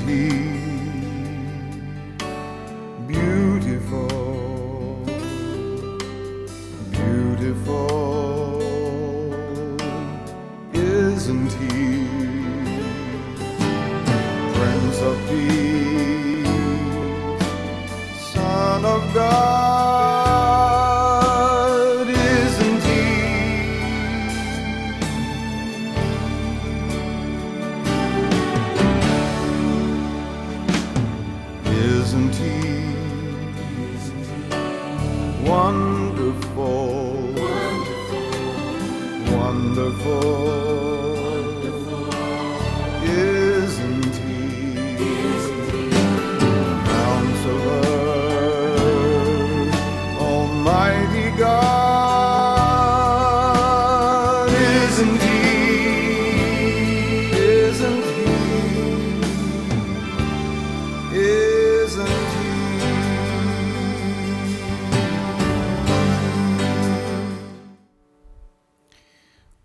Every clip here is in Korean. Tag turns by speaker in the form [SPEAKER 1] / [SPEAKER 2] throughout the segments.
[SPEAKER 1] he beautiful, beautiful? Isn't he Prince of Peace, Son of God? Isn't he? Isn't he wonderful, wonderful? Isn't he Counselor, Almighty God? Isn't he? Isn't he? Isn't he?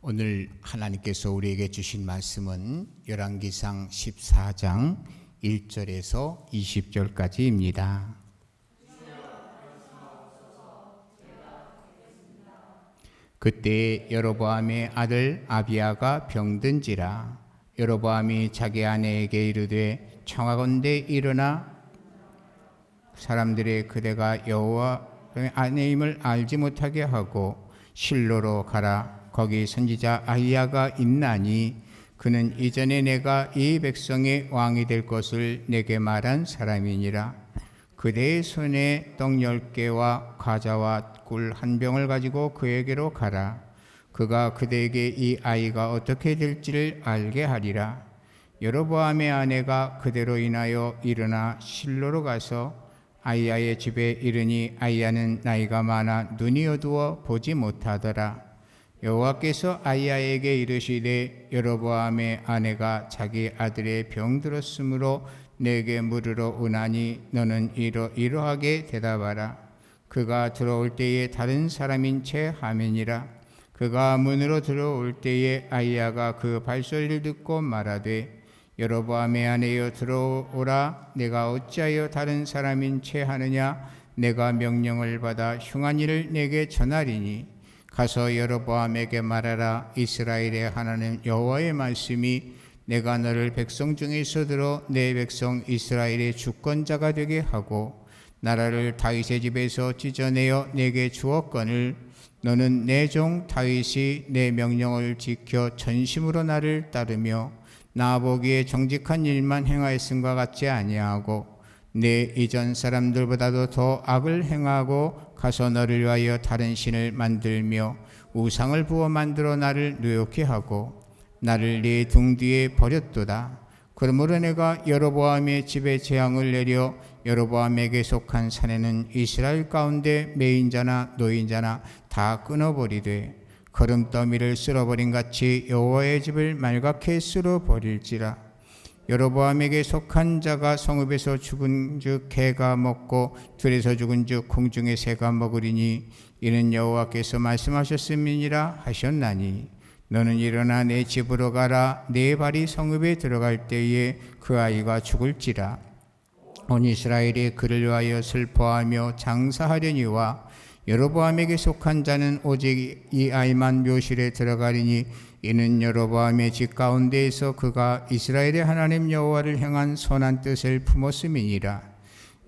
[SPEAKER 2] 오늘 하나님께서 우리에게 주신 말씀은 열왕기상 14장 1절에서 20절까지입니다. 그때 여로보암의 아들 아비야가 병든지라. 여로보암이 자기 아내에게 이르되 청하건대 일어나 사람들의 그대가 여호와의 아내임을 알지 못하게 하고 실로로 가라. 거기 선지자 아히야가 있나니 그는 이전에 내가 이 백성의 왕이 될 것을 내게 말한 사람이니라. 그대의 손에 떡 10개와 과자와 꿀 한 병을 가지고 그에게로 가라. 그가 그대에게 이 아이가 어떻게 될지를 알게 하리라. 여로보암의 아내가 그대로 인하여 일어나 실로로 가서 아히야의 집에 이르니 아히야는 나이가 많아 눈이 어두워 보지 못하더라. 여호와께서 아히야에게 이르시되 여로보암의 아내가 자기 아들의 병들었으므로 내게 물으러 오나니 너는 이러하게 대답하라. 그가 들어올 때에 다른 사람인 채 하면이라. 그가 문으로 들어올 때에 아히야가 그 발소리를 듣고 말하되 여로보암의 아내여 들어오라. 내가 어찌하여 다른 사람인 채 하느냐. 내가 명령을 받아 흉한 일을 내게 전하리니 가서 여로보암에게 말하라. 이스라엘의 하나님 여호와의 말씀이 내가 너를 백성 중에서 들어 내 백성 이스라엘의 주권자가 되게 하고 나라를 다윗의 집에서 찢어내어 내게 주었거늘 너는 내 종 다윗이 내 명령을 지켜 전심으로 나를 따르며 나 보기에 정직한 일만 행하였음과 같지 아니하고 내 이전 사람들보다도 더 악을 행하고 가서 너를 위하여 다른 신을 만들며 우상을 부어 만들어 나를 노엽게 하고 나를 네 등 뒤에 버렸도다. 그러므로 내가 여로보암의 집에 재앙을 내려 여로보암에게 속한 사내는 이스라엘 가운데 매인자나 노인자나 다 끊어버리되 거름더미를 쓸어버린 같이 여호와의 집을 말갛게 쓸어버릴지라. 여로보암에게 속한 자가 성읍에서 죽은즉 개가 먹고 들에서 죽은즉 공중의 새가 먹으리니 이는 여호와께서 말씀하셨음이니라 하셨나니 너는 일어나 내 집으로 가라. 내 발이 성읍에 들어갈 때에 그 아이가 죽을지라. 온 이스라엘이 그를 위하여 슬퍼하며 장사하려니와 여로보암에게 속한 자는 오직 이 아이만 묘실에 들어가리니 이는 여로보암의 집 가운데에서 그가 이스라엘의 하나님 여호와를 향한 선한 뜻을 품었음이니라.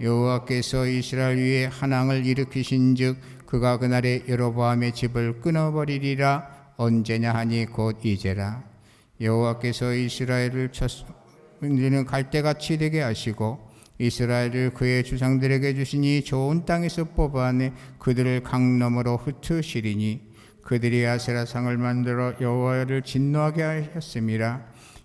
[SPEAKER 2] 여호와께서 이스라엘 위에 한왕을 일으키신즉 그가 그날에 여로보암의 집을 끊어버리리라. 언제냐 하니 곧 이제라. 여호와께서 이스라엘을 쳤는 갈대같이 되게 하시고 이스라엘을 그의 주상들에게 주시니 좋은 땅에서 뽑아내 그들을 강 너머로 흩으시리니 그들이 아세라상을 만들어 여호와를 진노하게 하였음이라.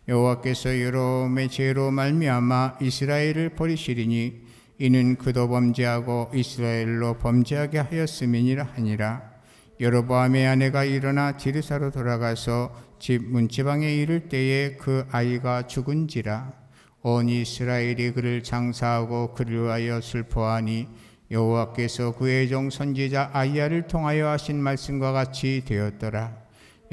[SPEAKER 2] 여호와께서 여로보암의 죄로 말미암아 이스라엘을 버리시리니 이는 그도 범죄하고 이스라엘로 범죄하게 하였음이니라 하니라. 여로보암의 아내가 일어나 디르사로 돌아가서 집 문지방에 이를 때에 그 아이가 죽은지라. 온 이스라엘이 그를 장사하고 그를 위하여 슬퍼하니 여호와께서 그의 종 선지자 아히야를 통하여 하신 말씀과 같이 되었더라.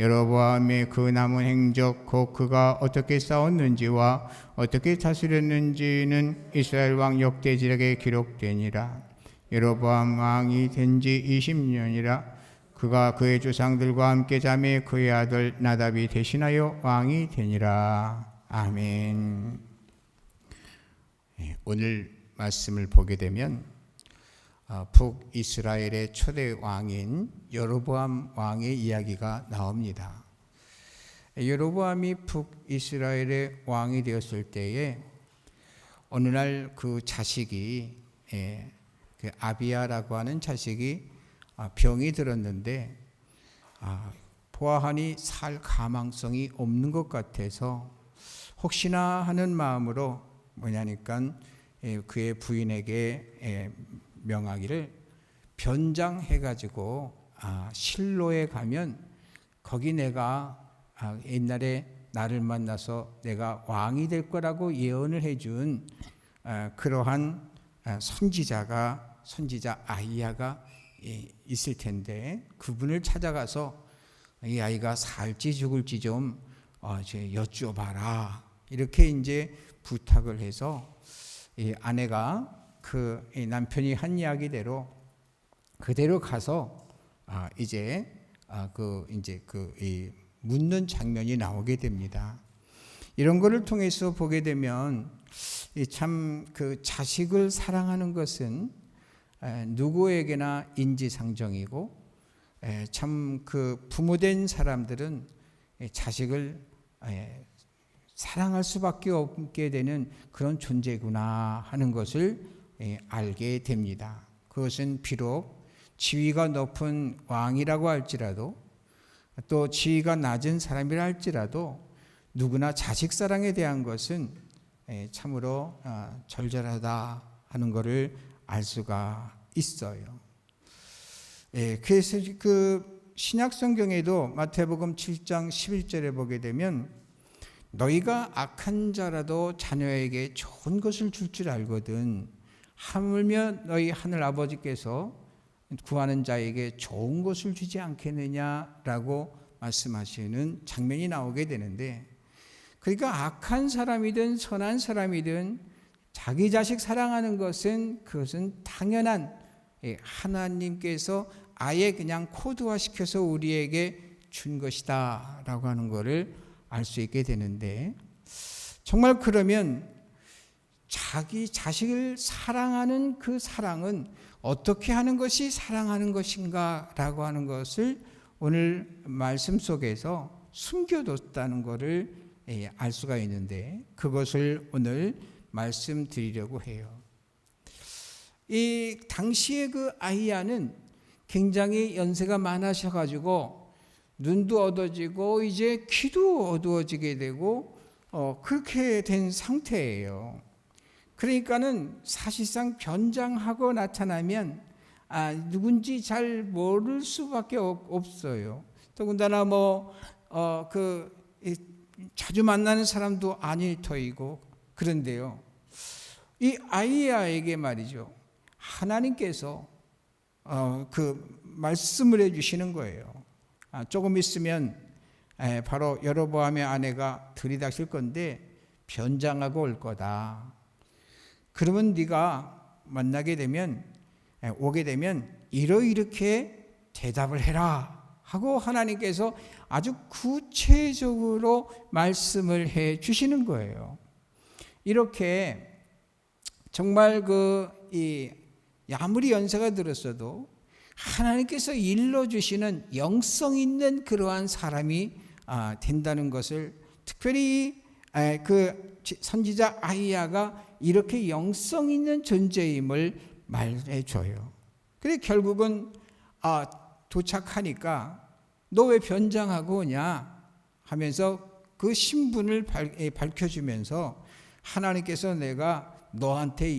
[SPEAKER 2] 여로보암의 그 남은 행적 곧 그가 어떻게 싸웠는지와 어떻게 다스렸는지는 이스라엘 왕 역대지략에 기록되니라. 여로보암 왕이 된 지 20년이라. 그가 그의 조상들과 함께 잠에 그의 아들 나답이 대신하여 왕이 되니라. 아멘. 오늘 말씀을 보게 되면 북이스라엘의 초대 왕인 여로보암 왕의 이야기가 나옵니다. 여로보암이 북이스라엘의 왕이 되었을 때에 어느 날 그 자식이 그 아비야라고 하는 자식이 병이 들었는데 보아하니 살 가망성이 없는 것 같아서 혹시나 하는 마음으로 뭐냐니까 그의 부인에게 명하기를 변장해가지고 실로에 가면 거기 내가 옛날에 나를 만나서 내가 왕이 될 거라고 예언을 해준 그러한 선지자 아이야가 있을 텐데 그분을 찾아가서 이 아이가 살지 죽을지 좀 여쭈어봐라 이렇게 이제 부탁을 해서 이 아내가 그 남편이 한 이야기대로 그대로 가서 이 묻는 장면이 나오게 됩니다. 이런 거를 통해서 보게 되면 참 그 자식을 사랑하는 것은 누구에게나 인지상정이고 참 그 부모된 사람들은 자식을 사랑할 수밖에 없게 되는 그런 존재구나 하는 것을 알게 됩니다. 그것은 비록 지위가 높은 왕이라고 할지라도 또 지위가 낮은 사람이라 할지라도 누구나 자식 사랑에 대한 것은 참으로 절절하다 하는 것을 알 수가 있어요. 그래서 그 신약 성경에도 마태복음 7장 11절에 보게 되면 너희가 악한 자라도 자녀에게 좋은 것을 줄 줄 알거든 하물며 너희 하늘 아버지께서 구하는 자에게 좋은 것을 주지 않겠느냐라고 말씀하시는 장면이 나오게 되는데, 그러니까 악한 사람이든 선한 사람이든 자기 자식 사랑하는 그것은 당연한 하나님께서 아예 그냥 코드화시켜서 우리에게 준 것이다 라고 하는 것을 알 수 있게 되는데, 정말 그러면 자기 자식을 사랑하는 그 사랑은 어떻게 하는 것이 사랑하는 것인가 라고 하는 것을 오늘 말씀 속에서 숨겨뒀다는 것을 알 수가 있는데, 그것을 오늘 말씀드리려고 해요. 이 당시에 그 아히야는 굉장히 연세가 많으셔가지고 눈도 어두워지고 이제 귀도 어두워지게 되고 그렇게 된 상태예요. 그러니까는 사실상 변장하고 나타나면 누군지 잘 모를 수밖에 없어요. 더군다나 자주 만나는 사람도 아닐 터이고. 그런데요, 이 아히야에게 말이죠, 하나님께서 그 말씀을 해주시는 거예요. 조금 있으면 바로 여로보암의 아내가 들이닥칠 건데 변장하고 올 거다. 그러면 네가 오게 되면 이렇게 대답을 해라 하고 하나님께서 아주 구체적으로 말씀을 해 주시는 거예요. 이렇게 정말 아무리 연세가 들었어도 하나님께서 일러주시는 영성 있는 그러한 사람이 된다는 것을 특별히 그 선지자 아히야가 이렇게 영성 있는 존재임을 말해줘요. 그래 결국은 도착하니까 너 왜 변장하고 오냐 하면서 그 신분을 밝혀주면서 하나님께서 내가 너한테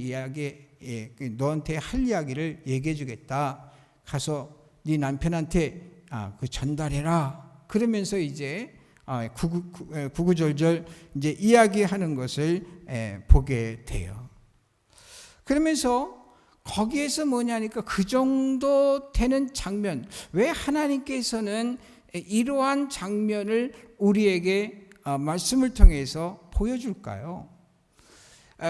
[SPEAKER 2] 할 이야기를 얘기해 주겠다. 가서 네 남편한테 전달해라. 그러면서 이제 구구절절 이제 이야기하는 것을 보게 돼요. 그러면서 거기에서 뭐냐니까 그 정도 되는 장면, 왜 하나님께서는 이러한 장면을 우리에게 말씀을 통해서 보여줄까요?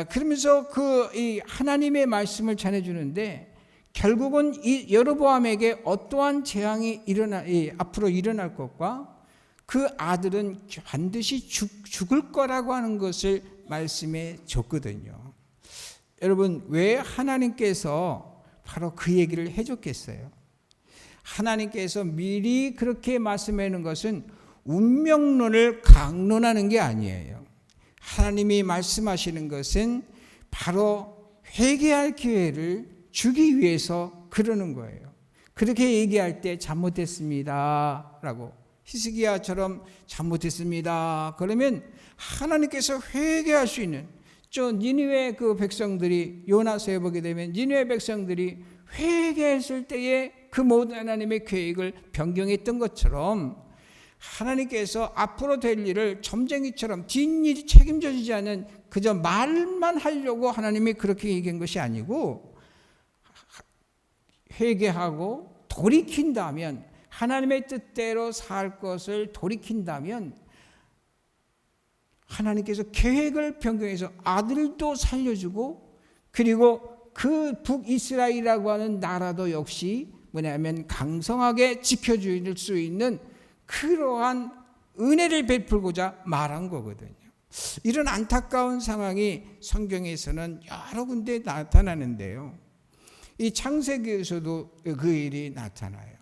[SPEAKER 2] 그러면서 이 하나님의 말씀을 전해주는데 결국은 이 여로보암에게 어떠한 재앙이 앞으로 일어날 것과 그 아들은 반드시 죽을 거라고 하는 것을 말씀해 줬거든요. 여러분, 왜 하나님께서 바로 그 얘기를 해줬겠어요? 하나님께서 미리 그렇게 말씀해 놓은 것은 운명론을 강론하는 게 아니에요. 하나님이 말씀하시는 것은 바로 회개할 기회를 주기 위해서 그러는 거예요. 그렇게 얘기할 때 잘못했습니다 라고, 히스기야처럼 잘못했습니다 그러면 하나님께서 회개할 수 있는, 니느웨 그 백성들이 요나서에 보게 되면 니느웨 백성들이 회개했을 때에 그 모든 하나님의 계획을 변경했던 것처럼 하나님께서 앞으로 될 일을 점쟁이처럼 뒷일이 책임져 주지 않은 그저 말만 하려고 하나님이 그렇게 얘기한 것이 아니고, 회개하고 돌이킨다면, 하나님의 뜻대로 살 것을 돌이킨다면 하나님께서 계획을 변경해서 아들도 살려주고, 그리고 그 북이스라엘이라고 하는 나라도 역시 뭐냐면 강성하게 지켜줄 수 있는 그러한 은혜를 베풀고자 말한 거거든요. 이런 안타까운 상황이 성경에서는 여러 군데 나타나는데요. 이 창세기에서도 그 일이 나타나요.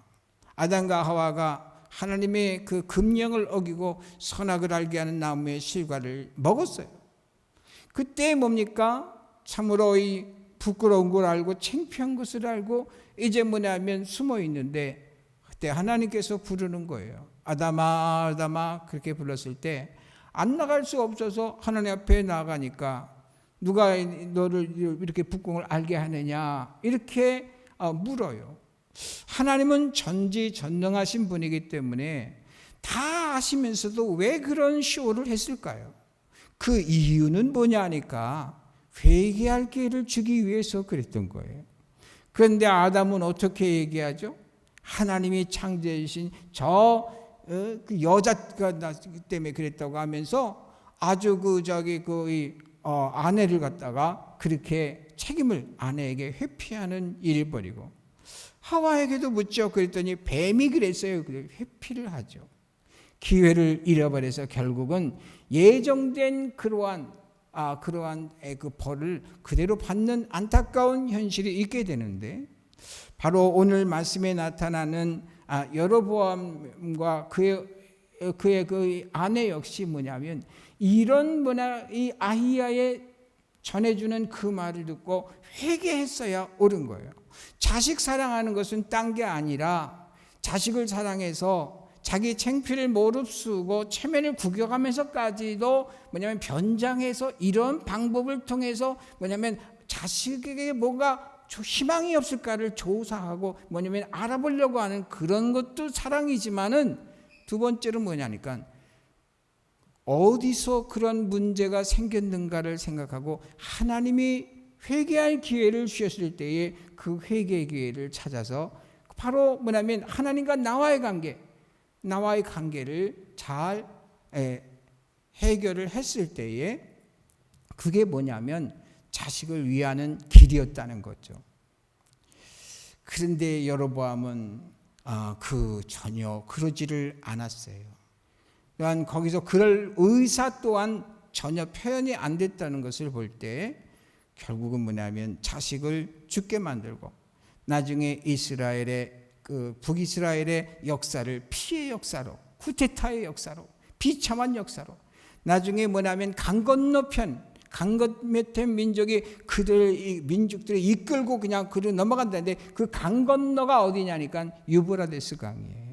[SPEAKER 2] 아담과 하와가 하나님의 그 금령을 어기고 선악을 알게 하는 나무의 실과를 먹었어요. 그때 뭡니까? 참으로 이 부끄러운 걸 알고 창피한 것을 알고 이제 뭐냐면 숨어 있는데, 그때 하나님께서 부르는 거예요. 아담아 아담아 그렇게 불렀을 때 안 나갈 수 없어서 하나님 앞에 나가니까 누가 너를 이렇게 북궁을 알게 하느냐 이렇게 물어요. 하나님은 전지전능하신 분이기 때문에 다 아시면서도 왜 그런 쇼를 했을까요? 그 이유는 뭐냐 하니까 회개할 기회를 주기 위해서 그랬던 거예요. 그런데 아담은 어떻게 얘기하죠? 하나님이 창조해주신 그 여자가 때문에 그랬다고 하면서 아주 아내를 갖다가 그렇게 책임을 아내에게 회피하는 일을 벌이고, 하와에게도 묻죠. 그랬더니 뱀이 그랬어요. 회피를 하죠. 기회를 잃어버려서 결국은 예정된 그러한 그 벌을 그대로 받는 안타까운 현실이 있게 되는데, 바로 오늘 말씀에 나타나는 여로보암과 그의 그 아내 역시 뭐냐면 이런 이 아히야의 전해주는 그 말을 듣고 회개했어야 옳은 거예요. 자식 사랑하는 것은 딴 게 아니라 자식을 사랑해서 자기 창피를 무릅쓰고 체면을 구겨가면서까지도 뭐냐면 변장해서 이런 방법을 통해서 뭐냐면 자식에게 뭔가 희망이 없을까를 조사하고 뭐냐면 알아보려고 하는 그런 것도 사랑이지만은, 두 번째로 뭐냐니까 어디서 그런 문제가 생겼는가를 생각하고 하나님이 회개할 기회를 주셨을 때에 그 회개의 기회를 찾아서 바로 뭐냐면 하나님과 나와의 관계를 잘 해결을 했을 때에 그게 뭐냐면 자식을 위하는 길이었다는 거죠. 그런데 여로보암은 전혀 그러지를 않았어요. 또한 거기서 그럴 의사 또한 전혀 표현이 안 됐다는 것을 볼 때 결국은 뭐냐면 자식을 죽게 만들고, 나중에 이스라엘의 북이스라엘의 역사를 피해 역사로, 쿠데타의 역사로, 비참한 역사로, 나중에 뭐냐면 강 건너편 민족이 이 민족들을 이끌고 그냥 그를 넘어간다는데, 그 강 건너가 어디냐니까 유브라데스 강이에요.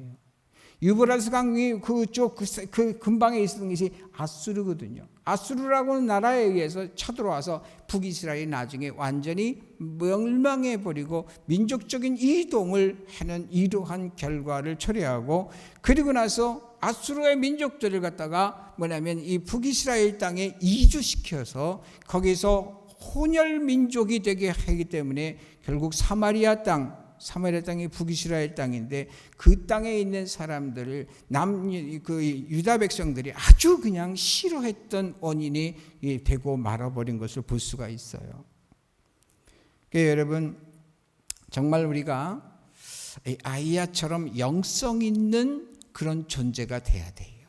[SPEAKER 2] 유브라데스 강이 그쪽 그 근방에 있었던 것이 아수르거든요. 아수르라고 하는 나라에 의해서 쳐들어와서 북이스라엘이 나중에 완전히 멸망해버리고 민족적인 이동을 하는 이러한 결과를 초래하고, 그리고 나서 아수르의 민족들을 갖다가 뭐냐면 이 북이스라엘 땅에 이주시켜서 거기서 혼혈 민족이 되게 하기 때문에 결국 사마리아 땅, 사마리아 땅이 북이스라엘 땅인데 그 땅에 있는 사람들을 그 유다 백성들이 아주 그냥 싫어했던 원인이 되고 말아버린 것을 볼 수가 있어요. 그러니까 여러분, 정말 우리가 아이야처럼 영성 있는 그런 존재가 돼야 돼요.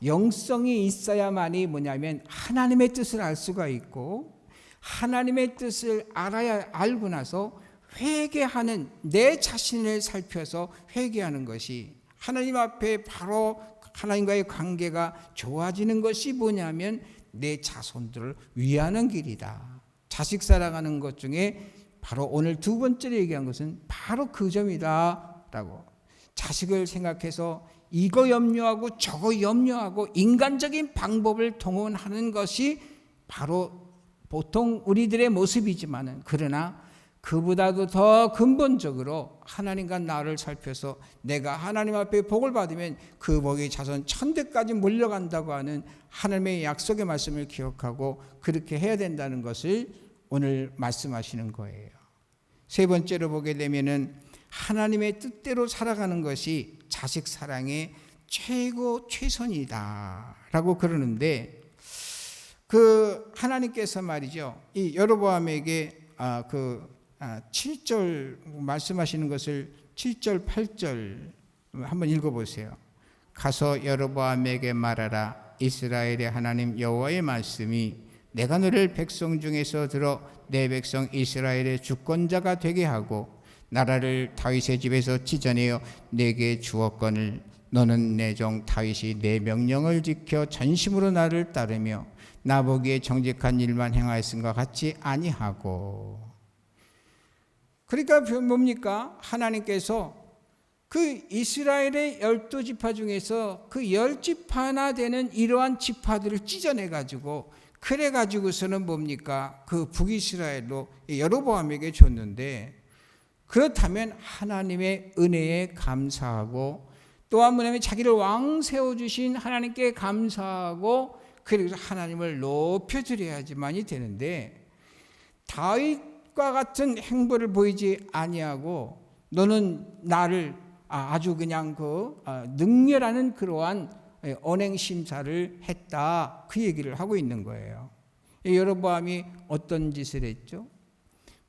[SPEAKER 2] 영성이 있어야만이 뭐냐면 하나님의 뜻을 알 수가 있고, 하나님의 뜻을 알고 나서 회개하는, 내 자신을 살펴서 회개하는 것이, 하나님 앞에 바로 하나님과의 관계가 좋아지는 것이 뭐냐면 내 자손들을 위하는 길이다. 자식 사랑하는 것 중에 바로 오늘 두 번째로 얘기한 것은 바로 그 점이다 라고. 자식을 생각해서 이거 염려하고 저거 염려하고 인간적인 방법을 동원하는 것이 바로 보통 우리들의 모습이지만은, 그러나 그보다도 더 근본적으로 하나님과 나를 살펴서 내가 하나님 앞에 복을 받으면 그 복이 자손 천대까지 몰려간다고 하는 하나님의 약속의 말씀을 기억하고 그렇게 해야 된다는 것을 오늘 말씀하시는 거예요. 세 번째로 보게 되면은 하나님의 뜻대로 살아가는 것이 자식 사랑의 최선이다라고 그러는데, 그 하나님께서 말이죠, 이 여로보암에게 7절 말씀하시는 것을 7절 8절 한번 읽어보세요. 가서 여로보암에게 말하라. 이스라엘의 하나님 여호와의 말씀이 내가 너를 백성 중에서 들어 내 백성 이스라엘의 주권자가 되게 하고 나라를 다윗의 집에서 지전하여 내게 주었거늘 너는 내 종 다윗이 내 명령을 지켜 전심으로 나를 따르며 나보기에 정직한 일만 행하였음과 같이 아니하고. 그러니까 뭡니까? 하나님께서 그 이스라엘의 12지파 중에서 그 10지파나 되는 이러한 지파들을 찢어내가지고, 그래가지고서는 뭡니까? 그 북이스라엘로 여로보암에게 줬는데, 그렇다면 하나님의 은혜에 감사하고 또한 뭐냐면 자기를 왕 세워주신 하나님께 감사하고 그래서 하나님을 높여드려야지만이 되는데, 다윗과 같은 행보를 보이지 아니하고 너는 나를 아주 그냥 능멸하는 그러한 언행심사를 했다, 그 얘기를 하고 있는 거예요. 여로보암이 어떤 짓을 했죠?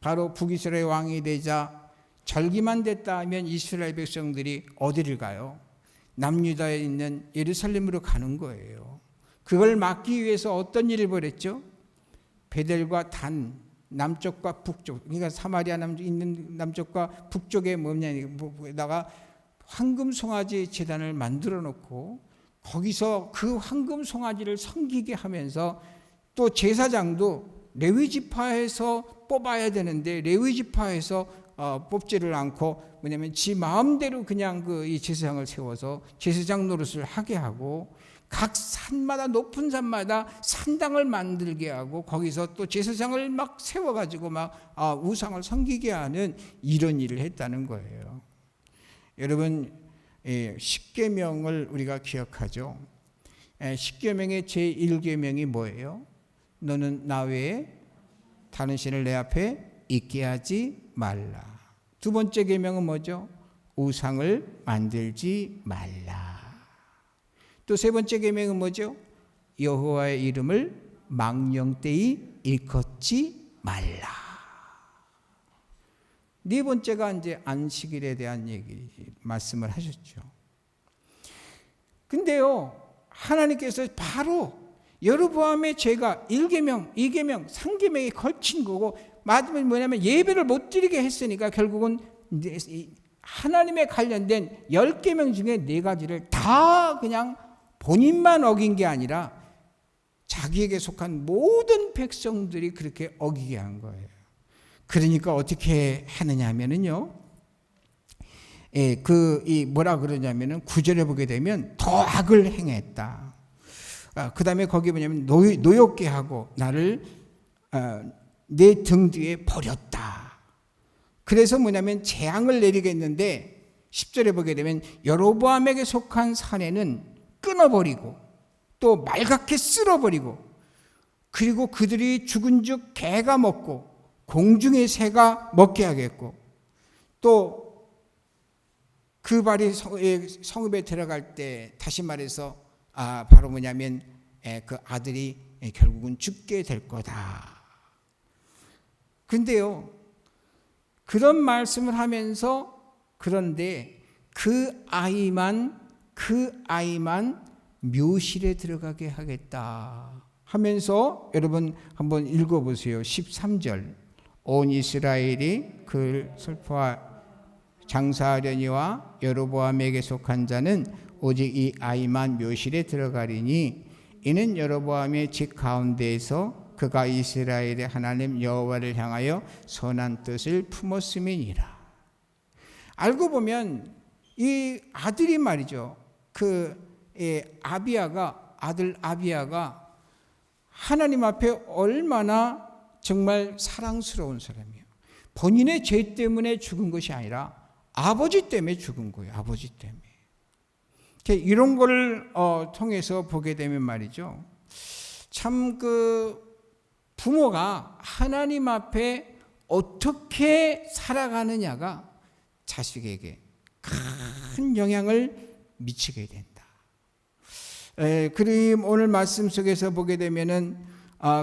[SPEAKER 2] 바로 북이스라엘 왕이 되자 절기만 됐다 하면 이스라엘 백성들이 어디를 가요? 남유다에 있는 예루살렘으로 가는 거예요. 그걸 막기 위해서 어떤 일을 벌였죠? 베델과 단, 남쪽과 북쪽, 그러니까 사마리아 있는 남쪽과 북쪽에 뭐냐다가 황금 송아지 제단을 만들어 놓고 거기서 그 황금 송아지를 섬기게 하면서, 또 제사장도 레위 지파에서 뽑아야 되는데 레위 지파에서 뽑지를 않고 뭐냐면 지 마음대로 그냥 이 제사장을 세워서 제사장 노릇을 하게 하고, 각 산마다, 높은 산마다 산당을 만들게 하고 거기서 또 제사장을 막 세워가지고 막 우상을 섬기게 하는 이런 일을 했다는 거예요. 여러분, 십계명을 우리가 기억하죠. 십계명의 제1계명이 뭐예요? 너는 나 외에 다른 신을 내 앞에 있게 하지 말라. 두 번째 계명은 뭐죠? 우상을 만들지 말라. 또 세 번째 계명은 뭐죠? 여호와의 이름을 망령되이 일컫지 말라. 네 번째가 이제 안식일에 대한 말씀을 하셨죠. 근데요, 하나님께서 바로 여로보암의 죄가 1계명, 2계명, 3계명에 걸친 거고, 맞으면 뭐냐면 예배를 못 드리게 했으니까 결국은 하나님에 관련된 10계명 중에 4가지를 다 그냥 본인만 어긴 게 아니라 자기에게 속한 모든 백성들이 그렇게 어기게 한 거예요. 그러니까 어떻게 하느냐 하면은요, 뭐라 그러냐면은 9절에 보게 되면 더 악을 행했다. 그 다음에 거기 뭐냐면 노엽게 하고 나를 내 등 뒤에 버렸다. 그래서 뭐냐면 재앙을 내리겠는데 10절에 보게 되면 여로보암에게 속한 사내는 끊어버리고 또 말갛게 쓸어버리고, 그리고 그들이 죽은즉 개가 먹고 공중의 새가 먹게 하겠고, 또 그 발이 성읍에 들어갈 때 다시 말해서 바로 뭐냐면 그 아들이 결국은 죽게 될 거다. 근데요, 그런 말씀을 하면서 그런데 그 아이만 묘실에 들어가게 하겠다 하면서 여러분 한번 읽어보세요. 13절 온 이스라엘이 그 슬퍼하 장사하려니와 여로보암에게 속한 자는 오직 이 아이만 묘실에 들어가리니 이는 여로보암의 집 가운데에서 그가 이스라엘의 하나님 여호와를 향하여 선한 뜻을 품었음이니라. 알고 보면 이 아들이 말이죠. 아들 아비야가 하나님 앞에 얼마나 정말 사랑스러운 사람이에요. 본인의 죄 때문에 죽은 것이 아니라 아버지 때문에 죽은 거예요. 아버지 때문에. 이런 거를 통해서 보게 되면 말이죠. 참 부모가 하나님 앞에 어떻게 살아가느냐가 자식에게 큰 영향을 미치게 된다. 그림 오늘 말씀 속에서 보게 되면은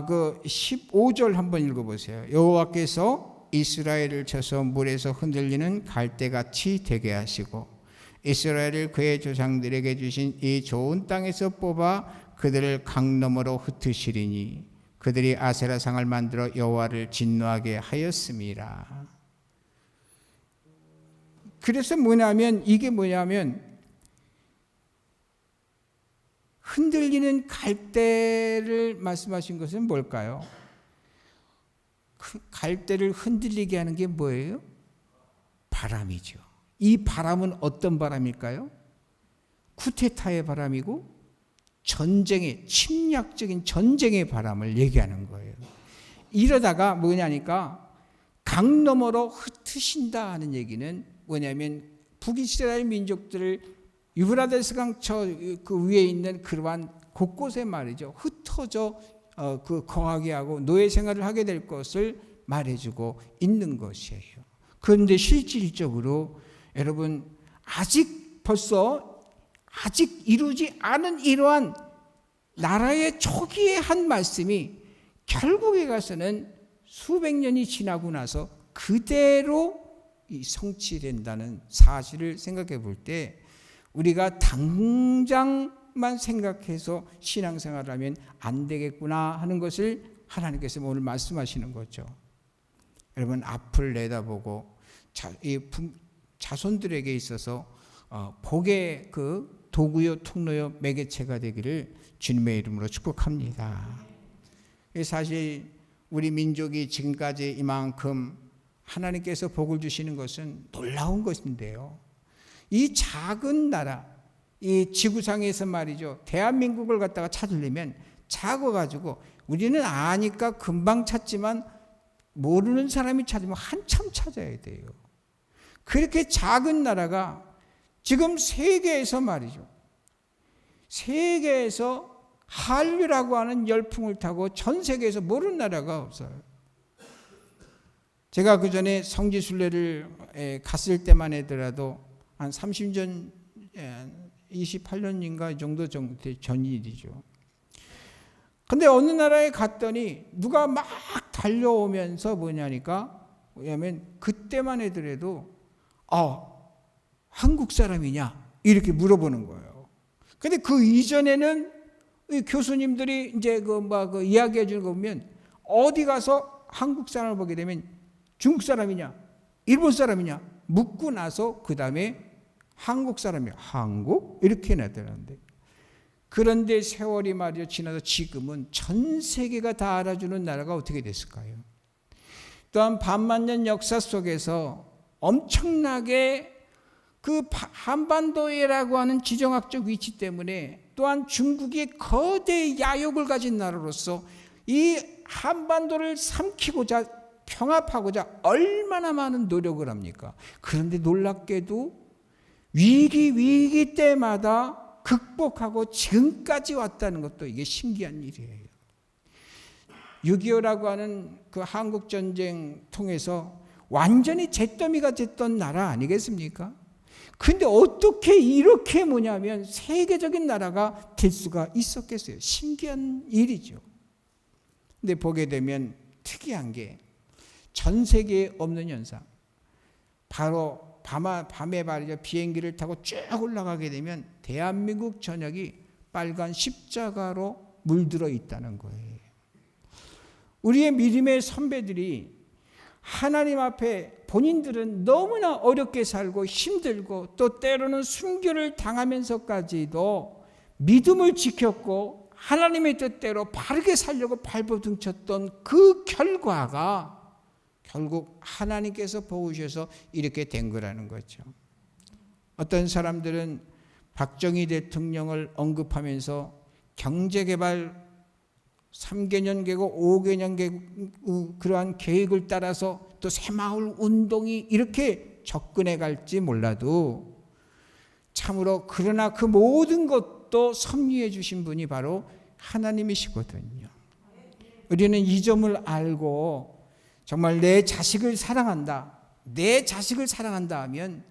[SPEAKER 2] 그 15절 한번 읽어보세요. 여호와께서 이스라엘을 쳐서 물에서 흔들리는 갈대같이 되게 하시고 이스라엘을 그의 조상들에게 주신 이 좋은 땅에서 뽑아 그들을 강 너머로 흩으시리니 그들이 아세라상을 만들어 여호와를 진노하게 하였음이라. 그래서 이게 뭐냐면 흔들리는 갈대를 말씀하신 것은 뭘까요? 갈대를 흔들리게 하는 게 뭐예요? 바람이죠. 이 바람은 어떤 바람일까요? 쿠데타의 바람이고 침략적인 전쟁의 바람을 얘기하는 거예요. 이러다가 뭐냐니까 강 너머로 흩으신다 하는 얘기는 뭐냐면 북이스라엘 민족들을 유브라데스 강처 그 위에 있는 그러한 곳곳에 말이죠. 흩어져 거하게 하고 노예 생활을 하게 될 것을 말해주고 있는 것이에요. 그런데 실질적으로 여러분 아직 이루지 않은 이러한 나라의 초기의 한 말씀이 결국에 가서는 수백 년이 지나고 나서 그대로 성취된다는 사실을 생각해 볼 때 우리가 당장만 생각해서 신앙생활을 하면 안 되겠구나 하는 것을 하나님께서 오늘 말씀하시는 거죠. 여러분 앞을 내다보고 자손들에게 있어서 복의 그 도구요 통로요 매개체가 되기를 주님의 이름으로 축복합니다. 사실 우리 민족이 지금까지 이만큼 하나님께서 복을 주시는 것은 놀라운 것인데요. 이 작은 나라, 이 지구상에서 말이죠. 대한민국을 갖다가 찾으려면 작아가지고 우리는 아니까 금방 찾지만 모르는 사람이 찾으면 한참 찾아야 돼요. 그렇게 작은 나라가 지금 세계에서 말이죠. 세계에서 한류라고 하는 열풍을 타고 전 세계에서 모르는 나라가 없어요. 제가 그 전에 성지순례를 갔을 때만 하더라도 한 30년, 28년인가 정도 전 일이죠. 근데 어느 나라에 갔더니 누가 막 달려오면서 뭐냐면 그때만 하더라도 한국 사람이냐 이렇게 물어보는 거예요. 근데 그 이전에는 교수님들이 이제 그 이야기해 주는 거 보면 어디 가서 한국 사람을 보게 되면 중국 사람이냐 일본 사람이냐 묻고 나서 그 다음에 한국 사람이야. 한국? 이렇게 나타나는데. 그런데 세월이 말이죠. 지나서 지금은 전 세계가 다 알아주는 나라가 어떻게 됐을까요? 또한 반만년 역사 속에서 엄청나게 그 한반도라고 하는 지정학적 위치 때문에 또한 중국이 거대 야욕을 가진 나라로서 이 한반도를 삼키고자 평합하고자 얼마나 많은 노력을 합니까? 그런데 놀랍게도 위기 때마다 극복하고 지금까지 왔다는 것도 이게 신기한 일이에요. 6.25라고 하는 그 한국전쟁 통해서 완전히 잿더미가 됐던 나라 아니겠습니까? 근데 어떻게 이렇게 뭐냐면 세계적인 나라가 될 수가 있었겠어요? 신기한 일이죠. 근데 보게 되면 특이한 게 전 세계에 없는 현상. 바로 밤에 말이죠. 비행기를 타고 쭉 올라가게 되면 대한민국 전역이 빨간 십자가로 물들어 있다는 거예요. 우리의 믿음의 선배들이 하나님 앞에 본인들은 너무나 어렵게 살고 힘들고 또 때로는 순교를 당하면서까지도 믿음을 지켰고 하나님의 뜻대로 바르게 살려고 발버둥쳤던 그 결과가 결국 하나님께서 보우셔서 이렇게 된 거라는 거죠. 어떤 사람들은 박정희 대통령을 언급하면서 경제개발 3개년 계획, 5개년 계획 그러한 계획을 따라서 또 새마을 운동이 이렇게 접근해 갈지 몰라도 참으로 그러나 그 모든 것도 섭리해 주신 분이 바로 하나님이시거든요. 우리는 이 점을 알고 정말 내 자식을 사랑한다. 내 자식을 사랑한다 하면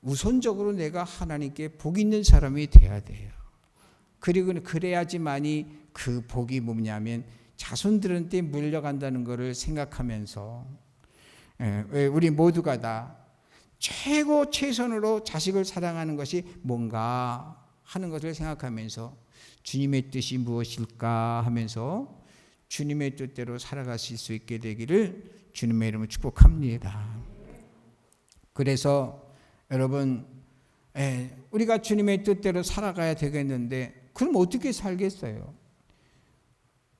[SPEAKER 2] 우선적으로 내가 하나님께 복 있는 사람이 돼야 돼요. 그리고 그래야지만이 그 복이 뭐냐면 자손들한테 물려간다는 것을 생각하면서 우리 모두가 다 최고 최선으로 자식을 사랑하는 것이 뭔가 하는 것을 생각하면서 주님의 뜻이 무엇일까 하면서 주님의 뜻대로 살아가실 수 있게 되기를 주님의 이름으로 축복합니다. 그래서 여러분 우리가 주님의 뜻대로 살아가야 되겠는데 그럼 어떻게 살겠어요?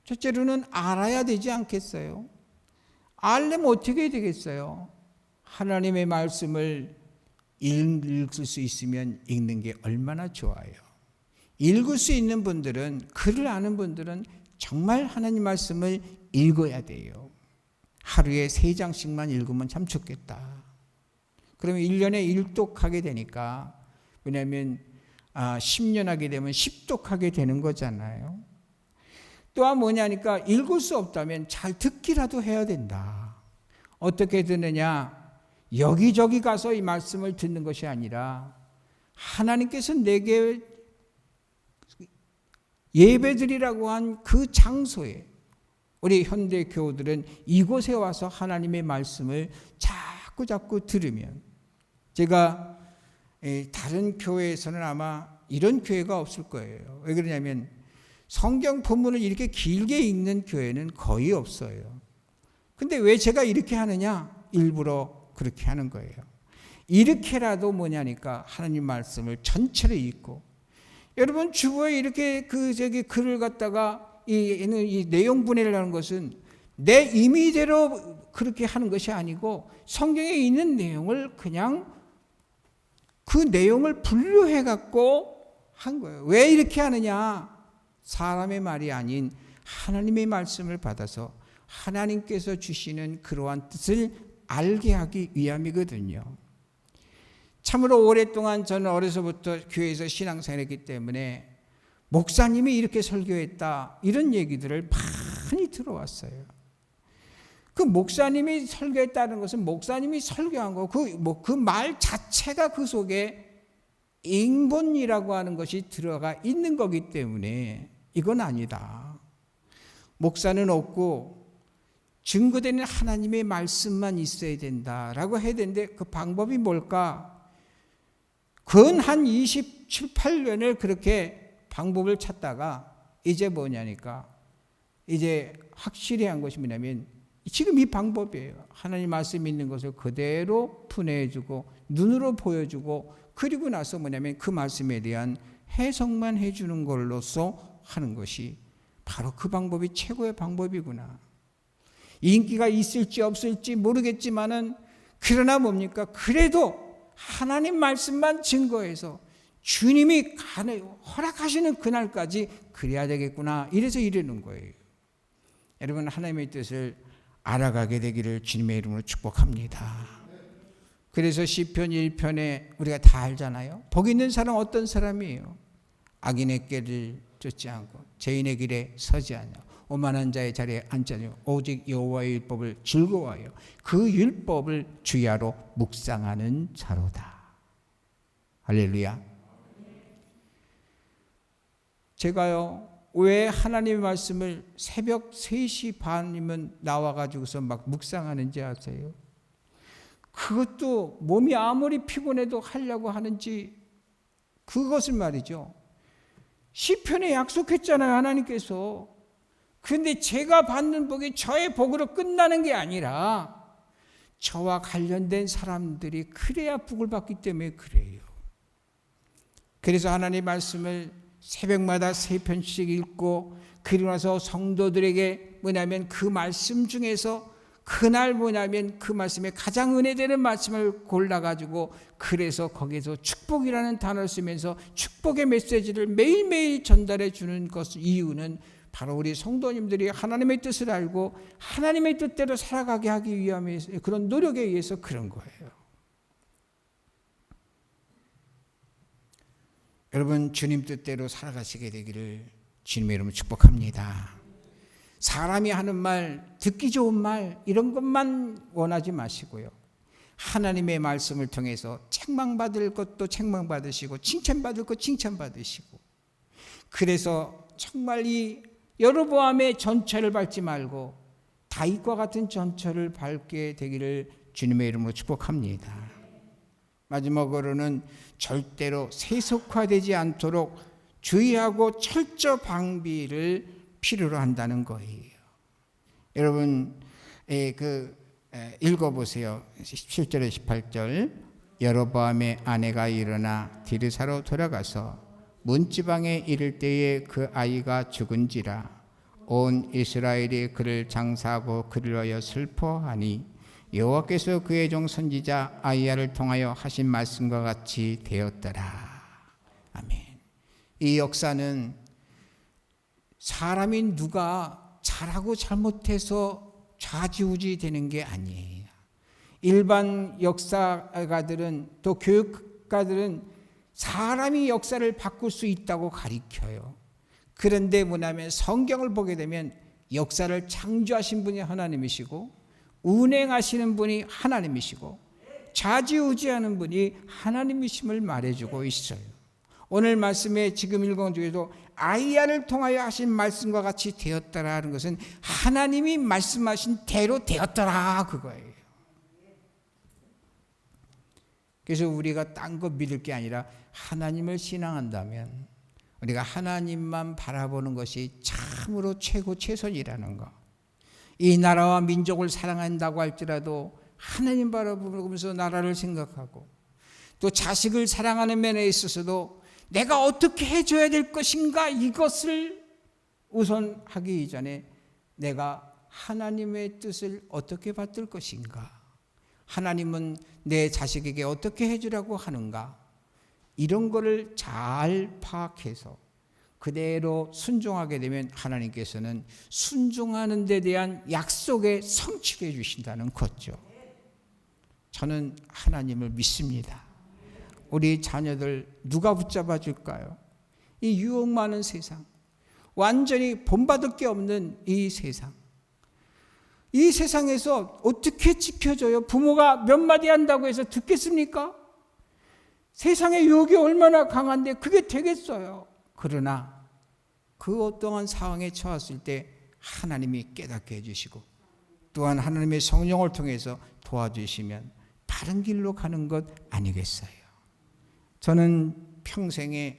[SPEAKER 2] 첫째로는 알아야 되지 않겠어요? 알려면 어떻게 되겠어요? 하나님의 말씀을 읽을 수 있으면 읽는 게 얼마나 좋아요. 읽을 수 있는 분들은, 글을 아는 분들은 정말 하나님 말씀을 읽어야 돼요. 하루에 3장씩만 읽으면 참 좋겠다. 그러면 1년에 1독하게 되니까, 왜냐하면 10년 하게 되면 10독하게 되는 거잖아요. 또한 뭐냐니까 읽을 수 없다면 잘 듣기라도 해야 된다. 어떻게 듣느냐? 여기저기 가서 이 말씀을 듣는 것이 아니라 하나님께서 내게 예배드리라고 한 그 장소에, 우리 현대 교우들은 이곳에 와서 하나님의 말씀을 자꾸 들으면, 제가 다른 교회에서는 아마 이런 교회가 없을 거예요. 왜 그러냐면 성경 본문을 이렇게 길게 읽는 교회는 거의 없어요. 근데 왜 제가 이렇게 하느냐? 일부러 그렇게 하는 거예요. 이렇게라도 뭐냐니까 하나님 말씀을 전체를 읽고, 여러분 주보에 이렇게 글을 갖다가 이 내용 분해를 하는 것은 내 임의대로 그렇게 하는 것이 아니고 성경에 있는 내용을 그냥 그 내용을 분류해 갖고 한 거예요. 왜 이렇게 하느냐? 사람의 말이 아닌 하나님의 말씀을 받아서 하나님께서 주시는 그러한 뜻을 알게 하기 위함이거든요. 참으로 오랫동안 저는 어려서부터 교회에서 신앙생활했기 때문에 목사님이 이렇게 설교했다 이런 얘기들을 많이 들어왔어요. 그 목사님이 설교했다는 것은 목사님이 설교한 거, 그 말 자체가 그 속에 인본이라고 하는 것이 들어가 있는 거기 때문에 이건 아니다. 목사는 없고 증거되는 하나님의 말씀만 있어야 된다라고 해야 되는데 그 방법이 뭘까? 근 한 27, 8년을 그렇게 방법을 찾다가 이제 뭐냐니까 이제 확실히 한 것이 뭐냐면 지금 이 방법이에요. 하나님 말씀 있는 것을 그대로 분해해주고 눈으로 보여주고 그리고 나서 뭐냐면 그 말씀에 대한 해석만 해주는 걸로써 하는 것이 바로 그 방법이 최고의 방법이구나. 인기가 있을지 없을지 모르겠지만은 그러나 뭡니까? 그래도 하나님 말씀만 증거해서 주님이 허락하시는 그날까지 그래야 되겠구나. 이래서 이러는 거예요. 여러분 하나님의 뜻을 알아가게 되기를 주님의 이름으로 축복합니다. 그래서 시편 1편에 우리가 다 알잖아요. 복 있는 사람 어떤 사람이에요? 악인의 길을 쫓지 않고 죄인의 길에 서지 않냐. 오만한 자의 자리에 앉지 않으며 오직 여호와의 율법을 즐거워하여 그 율법을 주야로 묵상하는 자로다. 할렐루야. 제가요, 왜 하나님의 말씀을 새벽 3시 반이면 나와가지고서 막 묵상하는지 아세요? 그것도 몸이 아무리 피곤해도 하려고 하는지, 그것을 말이죠. 시편에 약속했잖아요, 하나님께서. 그런데 제가 받는 복이 저의 복으로 끝나는 게 아니라 저와 관련된 사람들이 그래야 복을 받기 때문에 그래요. 그래서 하나님의 말씀을 새벽마다 3편씩 읽고, 그리고 나서 성도들에게 뭐냐면 그 말씀 중에서 그날 뭐냐면 그 말씀에 가장 은혜되는 말씀을 골라가지고, 그래서 거기에서 축복이라는 단어를 쓰면서 축복의 메시지를 매일매일 전달해 주는 것, 이유는 바로 우리 성도님들이 하나님의 뜻을 알고 하나님의 뜻대로 살아가게 하기 위함에, 그런 노력에 의해서 그런 거예요. 여러분, 주님 뜻대로 살아가시게 되기를 주님의 이름으로 축복합니다. 사람이 하는 말, 듣기 좋은 말, 이런 것만 원하지 마시고요. 하나님의 말씀을 통해서 책망받을 것도 책망받으시고 칭찬받을 것 칭찬받으시고, 그래서 정말 이 여로보암의 전철을 밟지 말고 다윗과 같은 전철을 밟게 되기를 주님의 이름으로 축복합니다. 마지막으로는 절대로 세속화되지 않도록 주의하고 철저 방비를 필요로 한다는 거예요. 여러분, 읽어보세요. 17절에 18절. 여로보암의 아내가 일어나 디르사로 돌아가서 문지방에 이를 때에 그 아이가 죽은지라 온 이스라엘이 그를 장사하고 그를 위하여 슬퍼하니 여호와께서 그의 종 선지자 아이야를 통하여 하신 말씀과 같이 되었더라. 아멘. 이 역사는 사람이 누가 잘하고 잘못해서 좌지우지 되는 게 아니에요. 일반 역사가들은, 또 교육가들은 사람이 역사를 바꿀 수 있다고 가르쳐요. 그런데 뭐냐면 성경을 보게 되면 역사를 창조하신 분이 하나님이시고 운행하시는 분이 하나님이시고 좌지우지하는 분이 하나님이심을 말해주고 있어요. 오늘 말씀에 지금 읽은 중에도 아이야를 통하여 하신 말씀과 같이 되었더라는 것은 하나님이 말씀하신 대로 되었더라, 그거예요. 그래서 우리가 딴 거 믿을 게 아니라 하나님을 신앙한다면 우리가 하나님만 바라보는 것이 참으로 최고 최선이라는 거. 이 나라와 민족을 사랑한다고 할지라도 하나님 바라보면서 나라를 생각하고, 또 자식을 사랑하는 면에 있어서도 내가 어떻게 해줘야 될 것인가, 이것을 우선 하기 이전에 내가 하나님의 뜻을 어떻게 받들 것인가, 하나님은 내 자식에게 어떻게 해주라고 하는가, 이런 거를 잘 파악해서 그대로 순종하게 되면 하나님께서는 순종하는 데 대한 약속에 성취해 주신다는 거죠. 저는 하나님을 믿습니다. 우리 자녀들 누가 붙잡아 줄까요? 이 유혹 많은 세상, 완전히 본받을 게 없는 이 세상, 이 세상에서 어떻게 지켜줘요? 부모가 몇 마디 한다고 해서 듣겠습니까? 세상의 유혹이 얼마나 강한데 그게 되겠어요. 그러나 그 어떠한 상황에 처했을 때 하나님이 깨닫게 해주시고, 또한 하나님의 성령을 통해서 도와주시면 바른 길로 가는 것 아니겠어요? 저는 평생에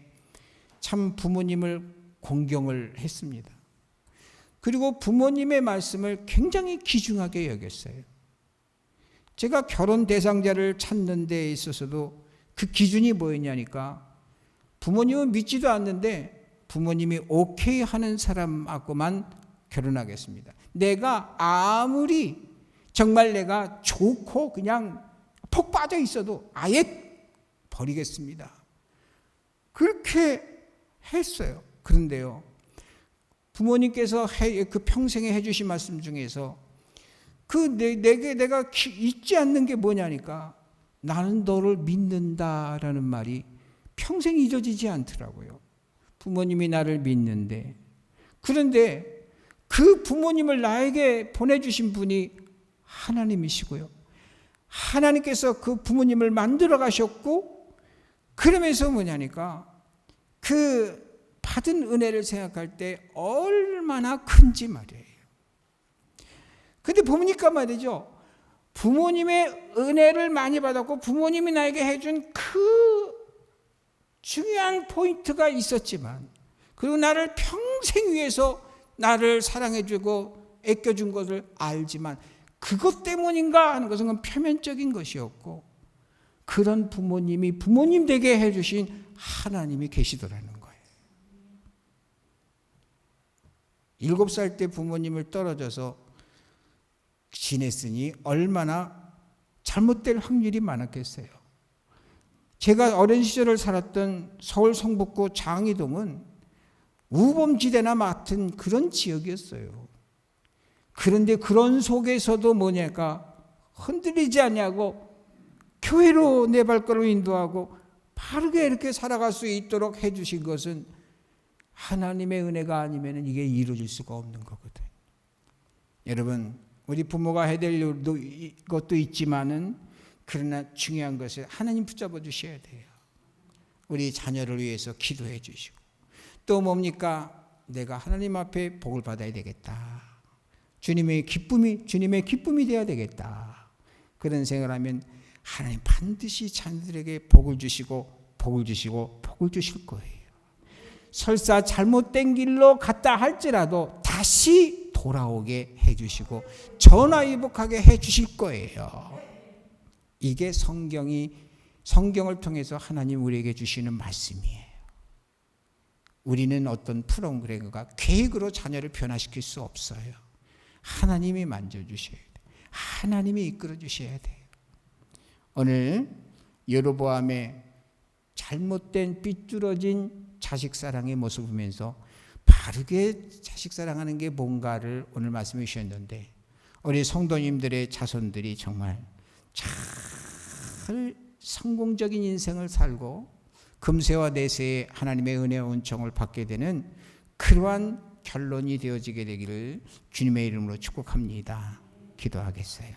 [SPEAKER 2] 참 부모님을 공경을 했습니다. 그리고 부모님의 말씀을 굉장히 귀중하게 여겼어요. 제가 결혼 대상자를 찾는 데 있어서도 그 기준이 뭐였냐니까, 부모님은 믿지도 않는데 부모님이 오케이 하는 사람하고만 결혼하겠습니다. 내가 아무리 정말 내가 좋고 그냥 폭 빠져 있어도 아예 버리겠습니다. 그렇게 했어요. 그런데요, 부모님께서 그 평생에 해주신 말씀 중에서 내가 잊지 않는 게 뭐냐니까, 나는 너를 믿는다라는 말이 평생 잊어지지 않더라고요. 부모님이 나를 믿는데, 그런데 그 부모님을 나에게 보내주신 분이 하나님이시고요. 하나님께서 그 부모님을 만들어 가셨고, 그러면서 뭐냐니까 그 받은 은혜를 생각할 때 얼마나 큰지 말이에요. 근데 보니까 말이죠, 부모님의 은혜를 많이 받았고 부모님이 나에게 해준 그 중요한 포인트가 있었지만, 그리고 나를 평생 위해서 나를 사랑해주고 아껴준 것을 알지만 그것 때문인가 하는 것은 표면적인 것이었고, 그런 부모님이 부모님 되게 해주신 하나님이 계시더라는 거예요. 7살 때 부모님을 떨어져서 지냈으니 얼마나 잘못될 확률이 많았겠어요. 제가 어린 시절을 살았던 서울 성북구 장이동은 우범지대나 맡은 그런 지역이었어요. 그런데 그런 속에서도 뭐냐까 흔들리지 않냐고 교회로 내 발걸음을 인도하고 바르게 이렇게 살아갈 수 있도록 해주신 것은 하나님의 은혜가 아니면 이게 이루어질 수가 없는 거거든요. 여러분, 우리 부모가 해야 될 것도 있지만은, 그러나 중요한 것은 하나님 붙잡아 주셔야 돼요. 우리 자녀를 위해서 기도해 주시고, 또 뭡니까? 내가 하나님 앞에 복을 받아야 되겠다. 주님의 기쁨이 되어야 되겠다. 그런 생각을 하면 하나님 반드시 자녀들에게 복을 주시고 복을 주실 거예요. 설사 잘못된 길로 갔다 할지라도 다시 돌아오게 해주시고 전화위복하게 해주실 거예요. 이게 성경을 통해서 하나님 우리에게 주시는 말씀이에요. 우리는 어떤 프로그램과 계획으로 자녀를 변화시킬 수 없어요. 하나님이 만져주셔야 돼요. 하나님이 이끌어 주셔야 돼요. 오늘 여로보암의 잘못된 삐뚤어진 자식 사랑의 모습을 보면서 바르게 자식 사랑하는 게 뭔가를 오늘 말씀해 주셨는데, 우리 성도님들의 자손들이 정말 잘 성공적인 인생을 살고 금세와 내세에 하나님의 은혜와 은총을 받게 되는 그러한 결론이 되어지게 되기를 주님의 이름으로 축복합니다. 기도하겠어요.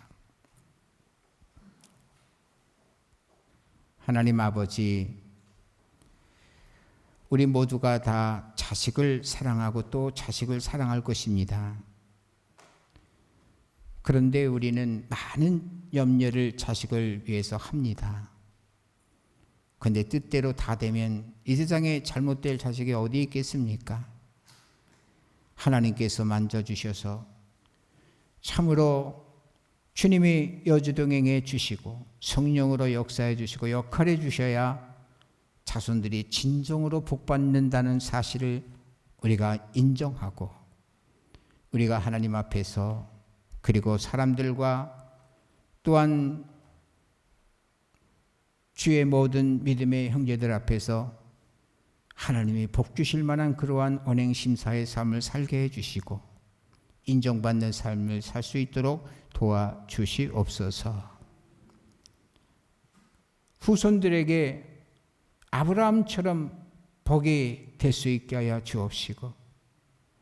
[SPEAKER 2] 하나님 아버지, 우리 모두가 다 자식을 사랑하고 또 자식을 사랑할 것입니다. 그런데 우리는 많은 염려를 자식을 위해서 합니다. 그런데 뜻대로 다 되면 이 세상에 잘못될 자식이 어디 있겠습니까? 하나님께서 만져주셔서 참으로 주님이 여주동행해 주시고 성령으로 역사해 주시고 역할해 주셔야 자손들이 진정으로 복받는다는 사실을 우리가 인정하고, 우리가 하나님 앞에서 그리고 사람들과 또한 주의 모든 믿음의 형제들 앞에서 하나님이 복 주실 만한 그러한 언행심사의 삶을 살게 해주시고 인정받는 삶을 살 수 있도록 도와주시옵소서. 후손들에게 아브라함처럼 복이 될 수 있게 하여 주옵시고,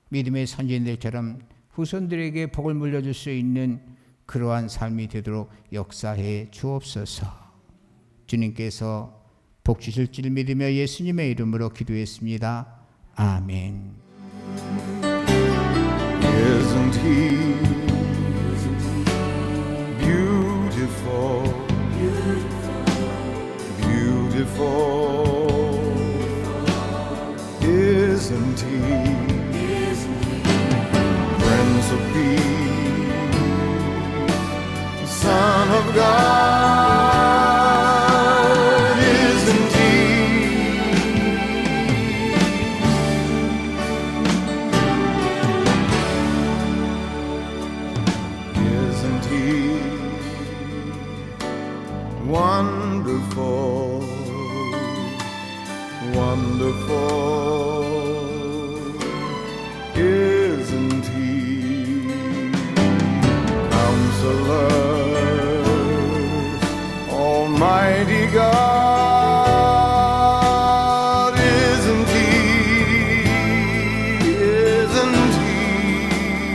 [SPEAKER 2] 믿음의 선진들처럼 후손들에게 복을 물려줄 수 있는 그러한 삶이 되도록 역사해 주옵소서. 주님께서 복 주실 줄 믿으며 예수님의 이름으로 기도했습니다. 아멘.
[SPEAKER 1] Isn't he beautiful? Beautiful. Isn't he Prince of Peace, Son of God? Isn't he wonderful, wonderful? Isn't he Counselor, Almighty God? Isn't he, isn't he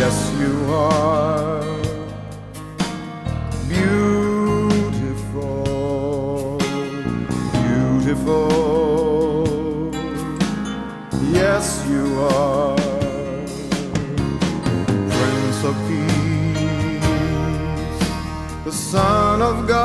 [SPEAKER 1] Yes, you are beautiful, beautiful. Yes, you are Prince of Peace, the Son of God.